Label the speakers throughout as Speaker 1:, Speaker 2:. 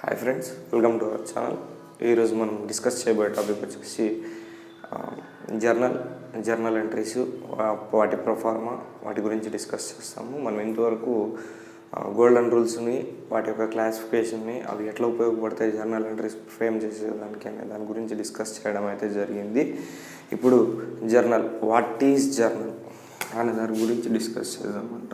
Speaker 1: Hi friends, welcome to our channel. ఈరోజు మనం discuss చేయబోయే టాపిక్ వచ్చేసి జర్నల్ ఎంట్రీస్, వాటి ప్రొఫార్మా, వాటి గురించి డిస్కస్ చేస్తాము. మనం ఇంతవరకు గోల్డెన్ రూల్స్ని, వాటి యొక్క క్లాసిఫికేషన్ని, అవి ఎట్లా ఉపయోగపడతాయి జర్నల్ ఎంట్రీస్ ఫ్రేమ్ చేసేదానికి అనే దాని గురించి డిస్కస్ చేయడం అయితే జరిగింది. ఇప్పుడు వాట్ ఈజ్ జర్నల్ అనే దాని గురించి డిస్కస్ చేద్దామంట.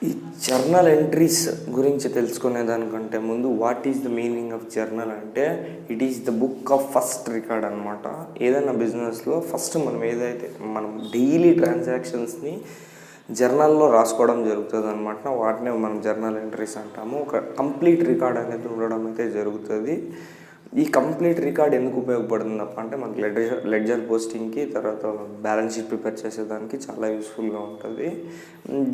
Speaker 1: ఈ జర్నల్ ఎంట్రీస్ గురించి తెలుసుకునే దానికంటే ముందు what is the meaning of journal అంటే it is the book of first record అనమాట. ఏదైనా బిజినెస్లో ఫస్ట్ మనం డైలీ ట్రాన్సాక్షన్స్ని జర్నల్లో రాసుకోవడం జరుగుతుంది అనమాట. వాటినే మనం జర్నల్ ఎంట్రీస్ అంటాము. ఒక కంప్లీట్ రికార్డ్ అనేది ఉండడం అయితే జరుగుతుంది. ఈ కంప్లీట్ రికార్డ్ ఎందుకు ఉపయోగపడుతుంది అంటే మనకి లెడ్జర్ పోస్టింగ్కి, తర్వాత బ్యాలెన్స్ షీట్ ప్రిపేర్ చేసేదానికి చాలా యూస్ఫుల్గా ఉంటుంది.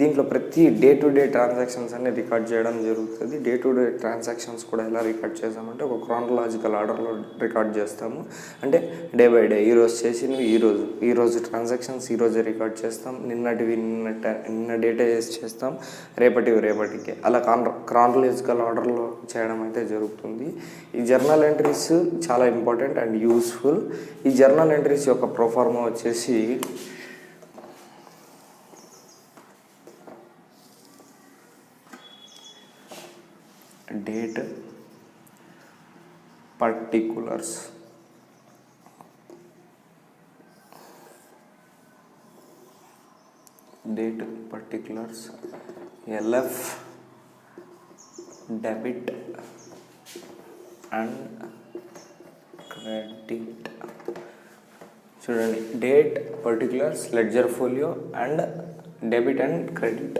Speaker 1: దీంట్లో ప్రతి డే టు డే ట్రాన్సాక్షన్స్ అన్ని రికార్డ్ చేయడం జరుగుతుంది. డే టు డే ట్రాన్సాక్షన్స్ కూడా ఎలా రికార్డ్ చేస్తామంటే ఒక క్రానలాజికల్ ఆర్డర్లో రికార్డ్ చేస్తాము. అంటే డే బై డే ఈరోజు చేసినవి ఈరోజు ట్రాన్సాక్షన్స్ ఈరోజే రికార్డ్ చేస్తాం. నిన్న డేటా చేస్తాం, రేపటికి అలా క్రానలాజికల్ ఆర్డర్లో చేయడం అయితే జరుగుతుంది. ఈ జర్నల్ ఎంట్రీస్ చాలా ఇంపార్టెంట్ అండ్ యూస్ఫుల్. ఈ జర్నల్ ఎంట్రీస్ యొక్క ప్రొఫార్మా వచ్చేసి date, particulars, LF, debit and credit. చూడండి, date, particulars, ledger folio and debit and credit.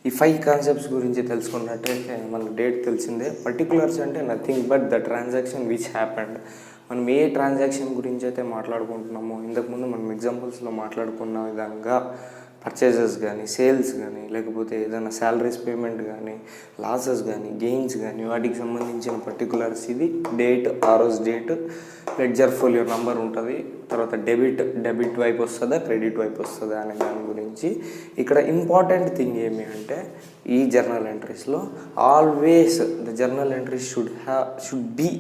Speaker 1: ఈ 5 కాన్సెప్ట్స్ గురించి తెలుసుకున్నట్టయితే మనకు డేట్ తెలిసిందే. పర్టికులర్స్ అంటే nothing but the transaction which happened. మనం ఏ ట్రాన్సాక్షన్ గురించి అయితే మాట్లాడుకుంటున్నామో, ఇంతకుముందు మనం ఎగ్జాంపుల్స్లో మాట్లాడుకున్న విధంగా పర్చేజెస్ కానీ, సేల్స్ కానీ, లేకపోతే ఏదైనా శాలరీస్ పేమెంట్ కానీ, లాసెస్ కానీ, గెయిన్స్ కానీ, వాటికి సంబంధించిన పర్టికులర్స్. ఇది డేట్, ఆ రోజు డేట్, లెడ్జర్ ఫోలియో నంబర్ ఉంటుంది, తర్వాత డెబిట్ వైపు వస్తుందా, క్రెడిట్ వైపు వస్తుందా అనే దాని గురించి. ఇక్కడ ఇంపార్టెంట్ థింగ్ ఏమి అంటే ఈ జర్నల్ ఎంట్రీస్లో always the journal entries should be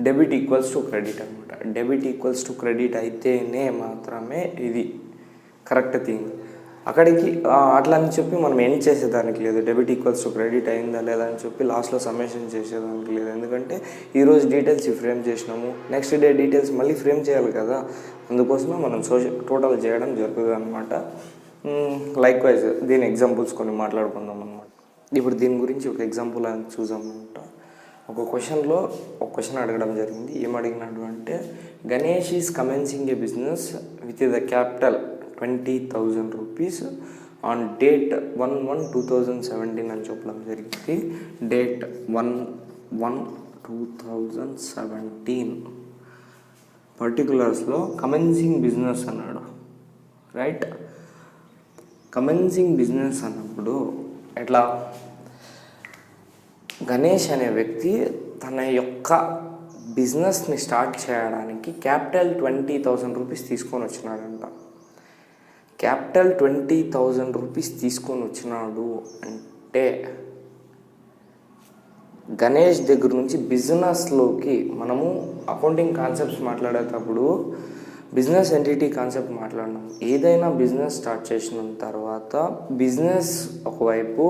Speaker 1: debit equals to credit అనమాట. డెబిట్ ఈక్వల్స్ టు క్రెడిట్ అయితేనే మాత్రమే ఇది కరెక్ట్ థింగ్. అక్కడికి అట్లా అని చెప్పి మనం ఎండ్ చేసేదానికి లేదు. డెబిట్ ఈక్వల్స్ టు క్రెడిట్ అయిందా లేదా అని చెప్పి లాస్ట్లో సమ్మేషన్ చేసేదానికి లేదు. ఎందుకంటే ఈరోజు డీటెయిల్స్ ఫ్రేమ్ చేసినాము, నెక్స్ట్ డే డీటెయిల్స్ మళ్ళీ ఫ్రేమ్ చేయాలి కదా. అందుకోసమే మనం టోటల్ చేయడం జరుగుతుంది అనమాట. లైక్ వైజ్ దీని ఎగ్జాంపుల్స్ కొన్ని మాట్లాడుకుందాం అనమాట. ఇప్పుడు దీని గురించి ఒక ఎగ్జాంపుల్ అని చూసామన్నమాట. ఒక క్వశ్చన్ అడగడం జరిగింది. ఏం అడిగినాడు అంటే, Ganesh is commencing A business with the capital 20,000 rupees on date 1/1/2017 అని చెప్పడం జరిగింది. డేట్ 1/1/2017. పర్టికులర్స్లో కమెన్సింగ్ బిజినెస్ అన్నాడు, రైట్? కమెన్సింగ్ బిజినెస్ అన్నప్పుడు ఎట్లా, గణేష్ అనే వ్యక్తి తన యొక్క బిజినెస్ని స్టార్ట్ చేయడానికి క్యాపిటల్ 20,000 రూపీస్ తీసుకొని వచ్చినాడంట. క్యాపిటల్ 20,000 రూపీస్ తీసుకొని వచ్చినాడు అంటే గణేష్ దగ్గర నుంచి బిజినెస్లోకి, మనము అకౌంటింగ్ కాన్సెప్ట్స్ మాట్లాడేటప్పుడు బిజినెస్ ఎంటిటీ కాన్సెప్ట్ మాట్లాడినాం. ఏదైనా బిజినెస్ స్టార్ట్ చేసిన తర్వాత బిజినెస్ ఒకవైపు,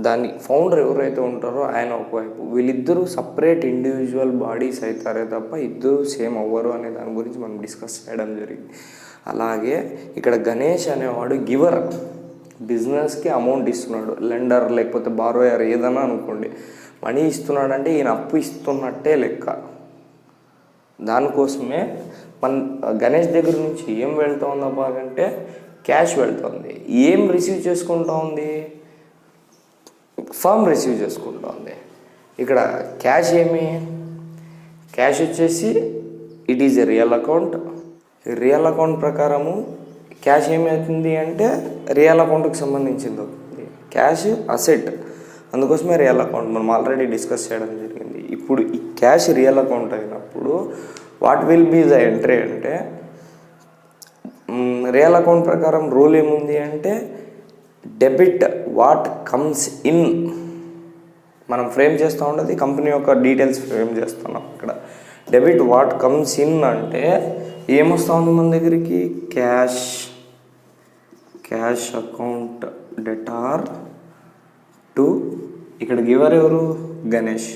Speaker 1: దాని ఫౌండర్ ఎవరైతే ఉంటారో ఆయన ఒకవైపు, వీళ్ళిద్దరూ సపరేట్ ఇండివిజువల్ బాడీస్ అవుతారే తప్ప ఇద్దరు సేమ్ అవ్వరు అనే దాని గురించి మనం డిస్కస్ చేయడం జరిగింది. అలాగే ఇక్కడ గణేష్ అనేవాడు గివర్, బిజినెస్కి అమౌంట్ ఇస్తున్నాడు. లెండర్ లేకపోతే బారోయర్ ఏదైనా అనుకోండి, మనీ ఇస్తున్నాడంటే ఈయన అప్పు ఇస్తున్నట్టే లెక్క. దానికోసమే గణేష్ దగ్గర నుంచి ఏం వెళ్తూ ఉందా బాగంటే క్యాష్ వెళ్తుంది. ఏం రిసీవ్ చేసుకుంటా ఉంది? ఫర్మ్ రిసీవ్ చేసుకుంటా ఉంది. ఇక్కడ క్యాష్ క్యాష్ వచ్చేసి it is a real account. Real account ప్రకారము క్యాష్ ఏమవుతుంది అంటే రియల్ అకౌంట్కి సంబంధించింది అవుతుంది. క్యాష్ అసెట్, అందుకోసమే రియల్ అకౌంట్ మనం ఆల్రెడీ డిస్కస్ చేయడం జరిగింది. ఇప్పుడు ఈ క్యాష్ రియల్ అకౌంట్ అయినప్పుడు what will be the entry అంటే, రియల్ అకౌంట్ ప్రకారం రూల్ ఏముంది అంటే డెబిట్ వాట్ కమ్స్ ఇన్, మనం ఫ్రేమ్ చేస్తూ ఉండదు కంపెనీ యొక్క డీటెయిల్స్ ఫ్రేమ్ చేస్తున్నాం. ఇక్కడ డెబిట్ వాట్ కమ్స్ ఇన్ అంటే ఏమొస్తూ ఉంది మన దగ్గరికి, క్యాష్ అకౌంట్ డెటార్ టు, ఇక్కడ గివర్ ఎవరు, గణేష్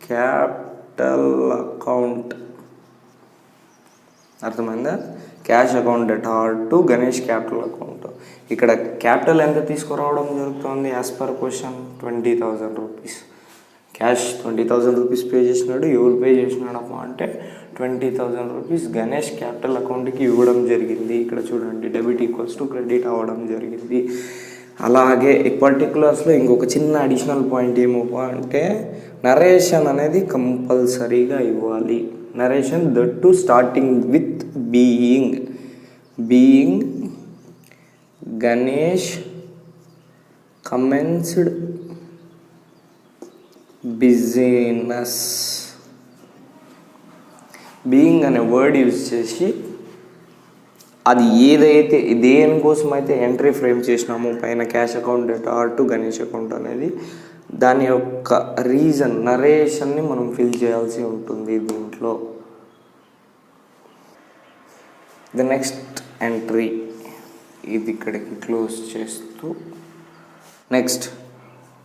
Speaker 1: క్యాపిటల్ అకౌంట్. అర్థమైందా? Cash account debtor to Ganesh capital account. ఇక్కడ క్యాపిటల్ ఎంత తీసుకురావడం జరుగుతుంది as per question, 20,000 rupees. Cash 20,000 rupees pay చేసినాడు. ఎవరు పే చేసినాడమ్మా అంటే 20,000 రూపీస్ గణేష్ క్యాపిటల్ అకౌంట్కి ఇవ్వడం జరిగింది. ఇక్కడ చూడండి డెబిట్ ఈక్వల్స్ టు క్రెడిట్ అవ్వడం జరిగింది. అలాగే ఈ పర్టికులర్స్లో ఇంకొక చిన్న అడిషనల్ పాయింట్ ఏమో అంటే నరేషన్ అనేది కంపల్సరీగా ఇవ్వాలి. Narration that to starting with being Ganesh commenced business. Being అనే వర్డ్ యూజ్ చేసి అది ఏదైతే దేనికోసం అయితే ఎంట్రీ ఫ్రేమ్ చేసినామో పైన cash account debtor to Ganesh account అనేది, దాని యొక్క రీజన్ నరేషన్ని మనం ఫిల్ చేయాల్సి ఉంటుంది దీంట్లో. ద నెక్స్ట్ ఎంట్రీ ఇది ఇక్కడికి క్లోజ్ చేస్తూ, నెక్స్ట్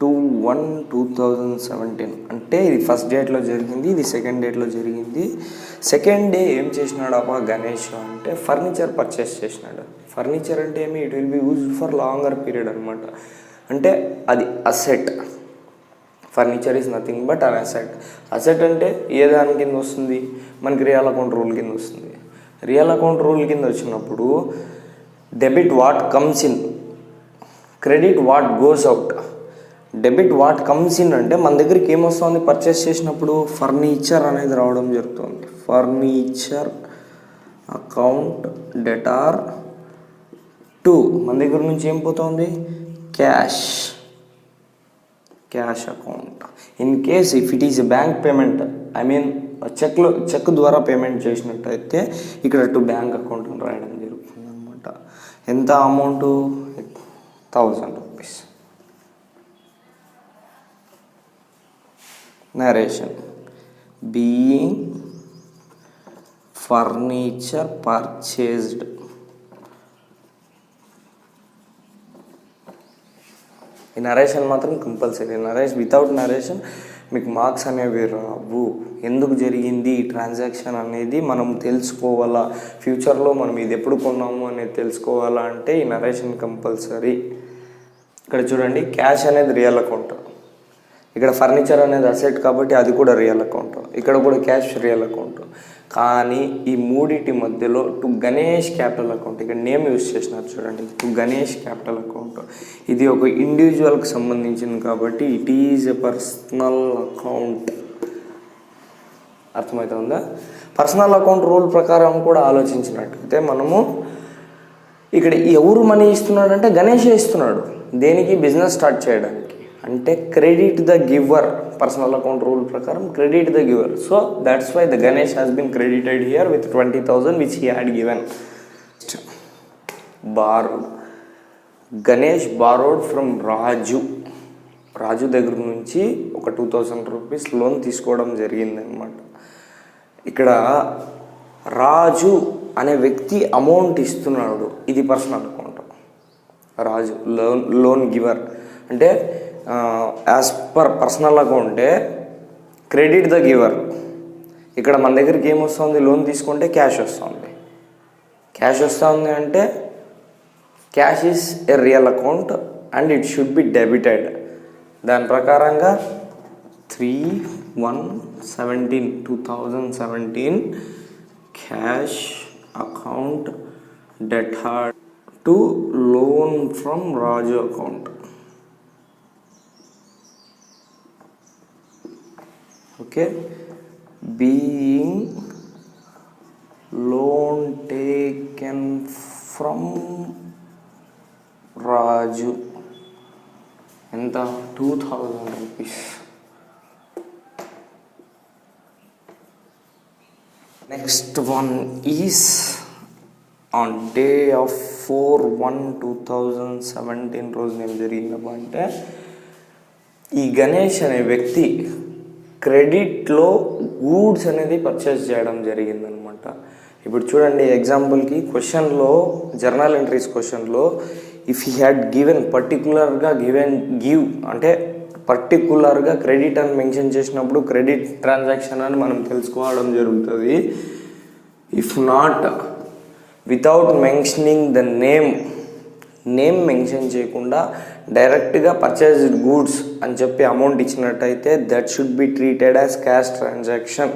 Speaker 1: 2/1/2017 అంటే ఇది ఫస్ట్ డేట్లో జరిగింది, ఇది సెకండ్ డేట్లో జరిగింది. సెకండ్ డే ఏం చేసినాడు అబ్బా గణేష్ అంటే ఫర్నిచర్ పర్చేస్ చేసినాడు. ఫర్నిచర్ అంటే ఏమి, it will be used for longer period అనమాట. అంటే అది asset. Furniture is nothing but an asset. Asset అంటే ఏ దాని కింద వస్తుంది, మనకి రియల్ అకౌంట్ రూల్ కింద వస్తుంది. రియల్ అకౌంట్ రూల్ కింద వచ్చినప్పుడు debit what comes in, credit what goes out. Debit what comes in అంటే మన దగ్గరికి ఏమొస్తుంది పర్చేస్ చేసినప్పుడు, ఫర్నిచర్ అనేది రావడం జరుగుతుంది. ఫర్నిచర్ అకౌంట్ డెటార్ టు, మన దగ్గర నుంచి ఏం పోతుంది, cash account. In case if it is a bank payment, I mean cheque ద్వారా పేమెంట్ చేసినట్టయితే ఇక్కడ టు బ్యాంక్ అకౌంట్ రాయడం జరుగుతుంది అనమాట. ఎంత amount, 1000 rupees. Narration being furniture purchased. ఈ నరేషన్ మాత్రం కంపల్సరీ. వితౌట్ నరేషన్ మీకు మార్క్స్ అనేవి రావు. ఎందుకు జరిగింది ఈ ట్రాన్సాక్షన్ అనేది మనం తెలుసుకోవాలా, ఫ్యూచర్లో మనం ఇది ఎప్పుడు కొన్నాము అనేది తెలుసుకోవాలా అంటే ఈ నరేషన్ కంపల్సరీ. ఇక్కడ చూడండి క్యాష్ అనేది రియల్ అకౌంట్, ఇక్కడ ఫర్నిచర్ అనేది అసెట్ కాబట్టి అది కూడా రియల్ అకౌంట్, ఇక్కడ కూడా క్యాష్ రియల్ అకౌంట్. కానీ ఈ మూడిటి మధ్యలో టు గణేష్ క్యాపిటల్ అకౌంట్, ఇక్కడ నేమ్ యూజ్ చేసినారు చూడండి, టు గణేష్ క్యాపిటల్ అకౌంట్. ఇది ఒక ఇండివిజువల్కి సంబంధించింది కాబట్టి it is a personal account. అర్థమవుతుందా? పర్సనల్ అకౌంట్ రూల్ ప్రకారం కూడా ఆలోచించినట్టయితే మనము ఇక్కడ ఎవరు మనీ ఇస్తున్నాడంటే గణేషే ఇస్తున్నాడు. దేనికి? బిజినెస్ స్టార్ట్ చేయడానికి. అంటే credit the giver. Personal account rule ప్రకారం credit the giver. So that's why the Ganesh has been credited here with 20,000 which he had given. Borrowed. Ganesh borrowed from Raju దగ్గర నుంచి ఒక 2,000 రూపీస్ లోన్ తీసుకోవడం జరిగిందనమాట. ఇక్కడ రాజు అనే వ్యక్తి అమౌంట్ ఇస్తున్నాడు, ఇది personal account. Raju loan giver అంటే యాజ్ పర్ పర్సనల్ అకౌంటే క్రెడిట్ ద గివర్. ఇక్కడ మన దగ్గరికి ఏమొస్తుంది, లోన్ తీసుకుంటే క్యాష్ వస్తుంది. క్యాష్ వస్తుంది అంటే cash is a real account and it should be debited. దాని ప్రకారంగా 3/1/2017 cash account debtor to loan from Raju account. Okay, being loan taken from Raju. ఎంత? 2,000 rupees. Next one is on day of 4/1/2017 రోజున ఏం జరిగిందమ్మా అంటే, ఈ గణేష్ అనే వ్యక్తి క్రెడిట్లో గూడ్స్ అనేది పర్చేస్ చేయడం జరిగిందనమాట. ఇప్పుడు చూడండి, ఎగ్జాంపుల్కి క్వశ్చన్లో, జర్నల్ ఎంట్రీస్ క్వశ్చన్లో ఇఫ్ హీ హ్యాడ్ గివెన్ పర్టికులర్గా గివ్ అంటే పర్టికులర్గా క్రెడిట్ అని మెన్షన్ చేసినప్పుడు క్రెడిట్ ట్రాన్సాక్షన్ అని మనం తెలుసుకోవడం జరుగుతుంది. If not, without mentioning the name mention చేయకుండా డైరెక్ట్గా పర్చేస్డ్ గూడ్స్ అని చెప్పి అమౌంట్ ఇచ్చినట్టయితే that should be treated as cash transaction.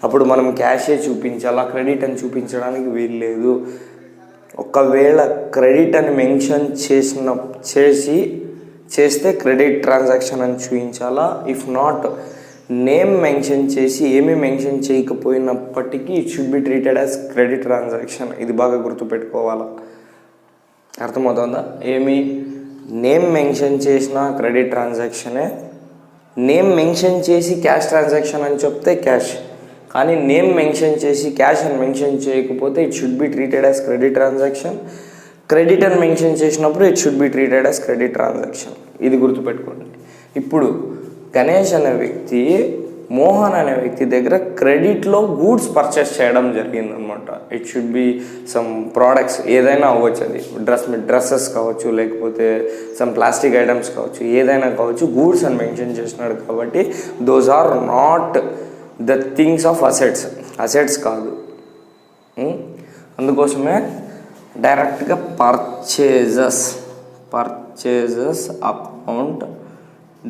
Speaker 1: అప్పుడు మనం క్యాషే చూపించాలా, క్రెడిట్ అని చూపించడానికి వీలు లేదు. ఒకవేళ క్రెడిట్ అని మెన్షన్ చేస్తే క్రెడిట్ ట్రాన్సాక్షన్ అని చూపించాలా. ఇఫ్ నాట్, నేమ్ మెన్షన్ చేసి ఏమీ మెన్షన్ చేయకపోయినప్పటికీ it should be treated as credit transaction. ఇది బాగా గుర్తుపెట్టుకోవాలా. అర్థమవుతుందా? ఏమి నేమ్ మెన్షన్ చేసిన క్రెడిట్ ట్రాన్సాక్షనే, నేమ్ మెన్షన్ చేసి క్యాష్ ట్రాన్సాక్షన్ అని చెప్తే క్యాష్, కానీ నేమ్ మెన్షన్ చేసి క్యాష్ అని మెన్షన్ చేయకపోతే it should be treated as credit transaction. Credit అని మెన్షన్ చేసినప్పుడు it should be treated as credit transaction. ఇది గుర్తుపెట్టుకోండి. ఇప్పుడు గణేష్ అనే వ్యక్తి మోహన్ అనే వ్యక్తి దగ్గర క్రెడిట్లో గూడ్స్ పర్చేస్ చేయడం జరిగిందనమాట. It should be some products, ఏదైనా అవ్వచ్చు, అది డ్రెస్సెస్ కావచ్చు, లేకపోతే సమ్ ప్లాస్టిక్ ఐటమ్స్ కావచ్చు, ఏదైనా కావచ్చు. గూడ్స్ అని మెన్షన్ చేసినాడు కాబట్టి those are not the things of assets కాదు. అందుకోసమే డైరెక్ట్గా purchases amount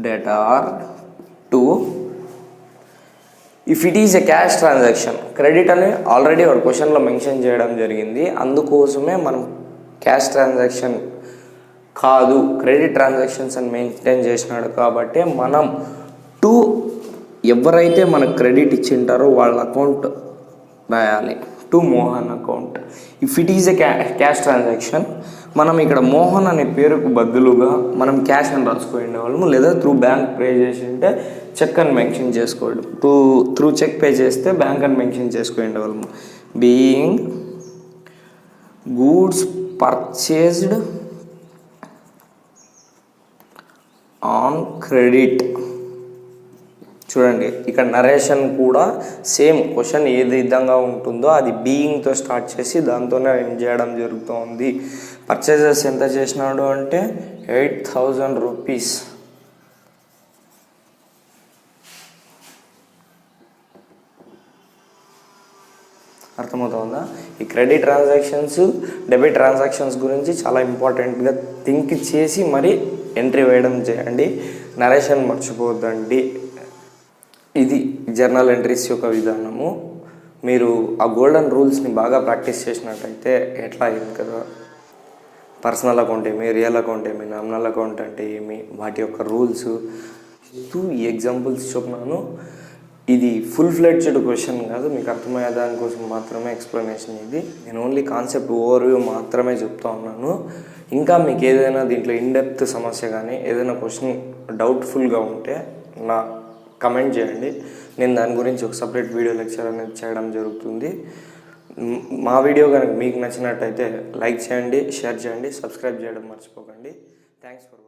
Speaker 1: debtor to, if it is a cash transaction, credit అని ఆల్రెడీ ఒక క్వశ్చన్లో మెన్షన్ చేయడం జరిగింది. అందుకోసమే మనం క్యాష్ ట్రాన్సాక్షన్ కాదు, క్రెడిట్ ట్రాన్సాక్షన్స్ అని మెయింటైన్ చేసినాడు కాబట్టి మనం టు ఎవరైతే మనకు క్రెడిట్ ఇచ్చింటారో వాళ్ళ అకౌంట్ రాయాలి, to Mohan account. If it is a cash transaction, మనం ఇక్కడ మోహన్ అనే పేరుకు బదులుగా మనం క్యాష్ అని రాసుకొని ఉండేవాళ్ళము, లేదా త్రూ బ్యాంక్ పే చేసి ఉంటే చెక్ అని మెన్షన్ చేసుకోవడం, త్రూ చెక్ పే చేస్తే బ్యాంక్ అని మెన్షన్ చేసుకొని ఉండేవాళ్ళము. Being goods purchased on credit. చూడండి, ఇక్కడ నరేషన్ కూడా సేమ్ క్వశ్చన్ ఏది విధంగా ఉంటుందో అది బీయింగ్తో స్టార్ట్ చేసి దాంతోనే ఎండ్ చేయడం జరుగుతుంది. పర్చేజెస్ ఎంత చేసినాడు అంటే 8,000 రూపీస్. అర్థమవుతుందా? ఈ క్రెడిట్ ట్రాన్సాక్షన్స్, డెబిట్ ట్రాన్సాక్షన్స్ గురించి చాలా ఇంపార్టెంట్గా థింక్ చేసి మరి ఎంట్రీ వేయడం చేయండి. నరేషన్ మర్చిపోద్దండి. ఇది జర్నల్ ఎంట్రీస్ యొక్క విధానము. మీరు ఆ గోల్డెన్ రూల్స్ని బాగా ప్రాక్టీస్ చేసినట్టయితే ఎట్లా అయింది కదా, పర్సనల్ అకౌంట్ ఏమి, రియల్ అకౌంట్ ఏమి, నామినల్ అకౌంట్ అంటే ఏమి, వాటి యొక్క రూల్స్, ఈ ఎగ్జాంపుల్స్ చెప్పినాను. ఇది ఫుల్ ఫ్లెడ్జ్డ్ క్వశ్చన్ కాదు, మీకు అర్థమయ్యే దానికోసం మాత్రమే ఎక్స్ప్లెనేషన్. ఇది నేను ఓన్లీ కాన్సెప్ట్ ఓవర్వ్యూ మాత్రమే చెప్తా ఉన్నాను. ఇంకా మీకు ఏదైనా దీంట్లో ఇన్డెప్త్ సమస్య కానీ ఏదైనా క్వశ్చన్ డౌట్ఫుల్గా ఉంటే నా కమెంట్ చేయండి. నేను దాని గురించి ఒక సపరేట్ వీడియో లెక్చర్ అనేది చేయడం జరుగుతుంది. మా వీడియో కనుక మీకు నచ్చినట్టయితే లైక్ చేయండి, షేర్ చేయండి, సబ్స్క్రైబ్ చేయడం మర్చిపోకండి. Thanks for